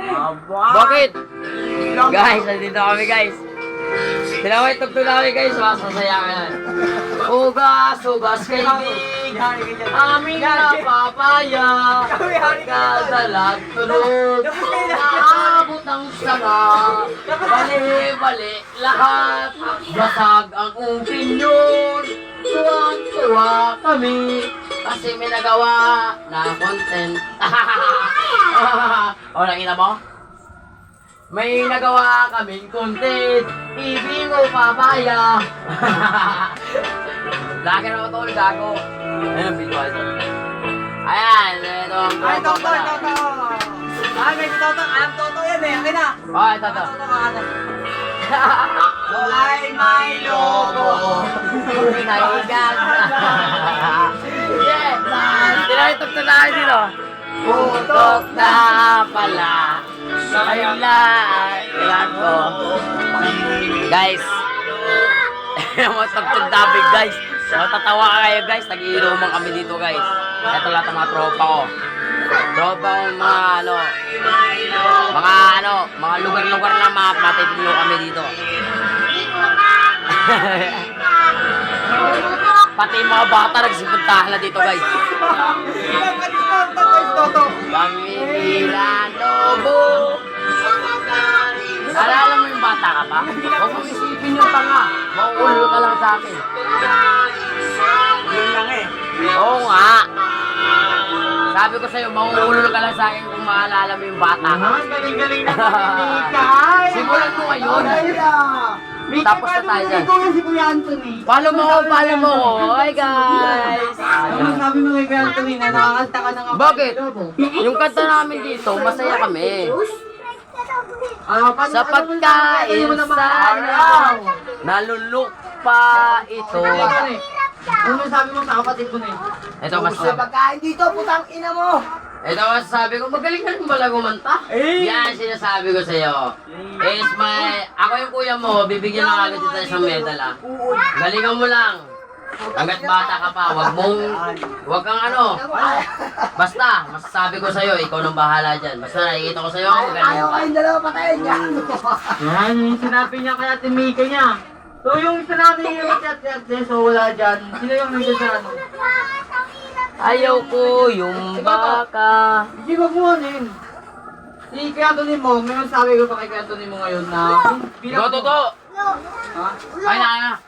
Bakit? Guys, nandito kami guys. Sinaway tugtog namin guys, masasaya ka yan. Hugas, hugas kaibigan, aming napapaya. Pagkadalag tulog, naabot ang sanga. Bali-bali lahat, basag ang opinyon. Tuwang-tuwa kami, kasi may nagawa na content. O, nakita mo? May nagawa kaming content, ibig mo papaya. Lagi na ito, gago. Ayan, video ito. Ayan, ito ang Ay, Toto Toto, pala. Toto. Ay, may Toto. Alam Toto yan eh. Akin na. Oh, ito, ito. Toto ka na. Ay, may lobo. Pinahigan. Yeah! Tinahitog na tayo dito. Putok na pala. Kailan ko. Guys. Matagtog dabig guys. Matatawa kayo guys. Nag-iinuman kami dito guys. Ito lahat ang mga tropa ko. Tropa ko mga lugar-lugar na map. Matitilo kami dito. Pati yung mga bata nagsipuntahan na dito guys. Pamilya Lobo. Naalala mo yung bata ka pa? Huwag mong isipin yung tanga. Mauulo ka lang sa akin. Yun lang eh. Oo nga. Sabi ko sa'yo, mauulo ka lang sa akin kung maalala mo yung bata ka. Ang galing-galing na Mikay. Simulan mo ngayon. Mikay, Tapos na tayo dyan. Ito yung si Kuya Anthony. Follow mo ko. Hi guys. Ano sabi mo kay Kuya Anthony na nakakanta ka ng Bakit? Yung kanta namin dito, masaya kami. Sa pagkain sana, nalulok pa ito. Ano sabi mo sa kapatid mo na eh? Ito masasabi. Pagkain dito, putang ina mo. Ito masasabi ko, magaling ka rin pala kumanta. Yan sinasabi ko sa'yo. Ako yung kuya mo, bibigyan lang agad kita isang medal ah. Galingan mo lang. Hanggat bata ka pa, wag kang Basta, masasabi ko sa'yo, ikaw nang bahala dyan. Basta nakikita ko sa'yo, magaling Ayaw ka. kayong dalawa patayin niya. Yan, yung sinabi niya kay Ate Mika niya. So yung sinabi niya kay Ate so wala dyan. Sino yung nandun sa ano? Ayaw ko yung baka. Hindi wag mo anin. Si Kuya Anthony mo, may sabi ko pa kay Kuya Anthony mo ngayon na Ikaw, Toto. Ha? Ay na.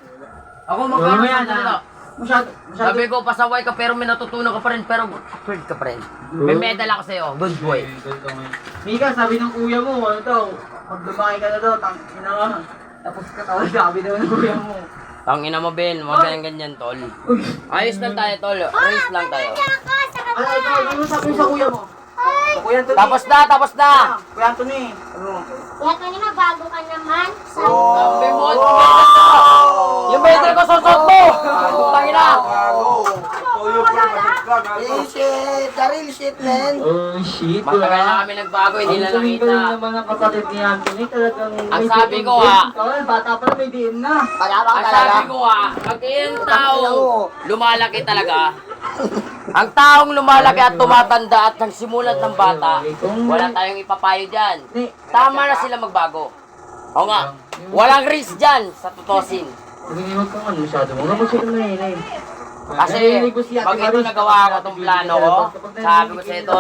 Ako magkakaroon dito. Masyado. Sabi ko, pasaway ka pero may natutunan ka pa rin, pero prepared ka pa rin. May medal ako sa'yo, good boy. Mika, sabi ng kuya mo, ano daw, pag lumaki ka na daw, ina ka. Tapos katawan sabi daw ng kuya mo. Tangina mo, Ben, mga ganyan-ganyan, tol. Ayos lang tayo, tol. Ayos lang tayo. Ano ito, ano sabi mo sa kuya mo? Sa Kuya Anthony. Tapos na! Kuya Anthony. Ano? Kaya kanina bago ka naman. Sabi mo, yung medal ko, susot mo! Tangina! Shit, the real shit, man. Oh, shit. Matagal na kami nagbago, hindi na nakita. naman ang kapatid ni Anthony, talagang... Ang sabi ko, Bata pa na may DM na. Ang sabi ko pag yung tao lumalaki talaga, ang taong lumalaki at tumatanda at nagsimulat ng bata, wala tayong ipapayo dyan. Tama na sila magbago. Oo nga, walang risk dyan sa tutosin. Huwag kang ano masyado. Huwag mo sila na Kasi pag ito nagawa ko itong plano ko, sabi ko sa ito,